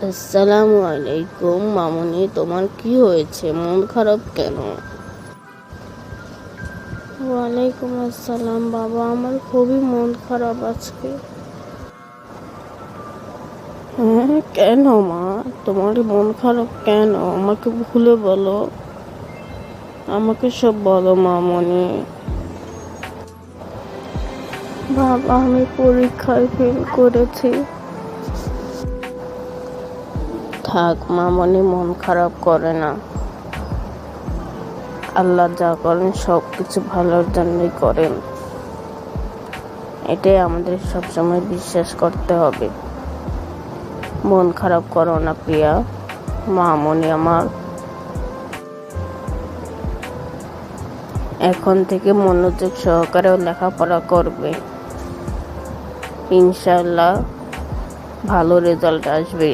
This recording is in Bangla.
আসসালামু আলাইকুম মামুনি, তোমার কি হয়েছে? মন খারাপ কেন? ওয়ালাইকুম আসসালাম বাবা, আমার খুবই মন খারাপ আজকে। হ্যাঁ, কেন মা? তোমার মন খারাপ কেন? আমাকে খুলে বলো, আমাকে সব বলো মামুনি। বাবা, আমি পরীক্ষায় ফেল করেছি। থাক মামুনি, মন খারাপ করে না। আল্লাহ যা করেন সব কিছু ভালোর জন্যই করেন, এটাই আমাদের সবসময় বিশ্বাস করতে হবে। মন খারাপ করো না প্রিয়া, মামনি আমার। এখন থেকে মনোযোগ সহকারে লেখাপড়া করবে, ইনশাআল্লাহ ভালো রেজাল্ট আসবে।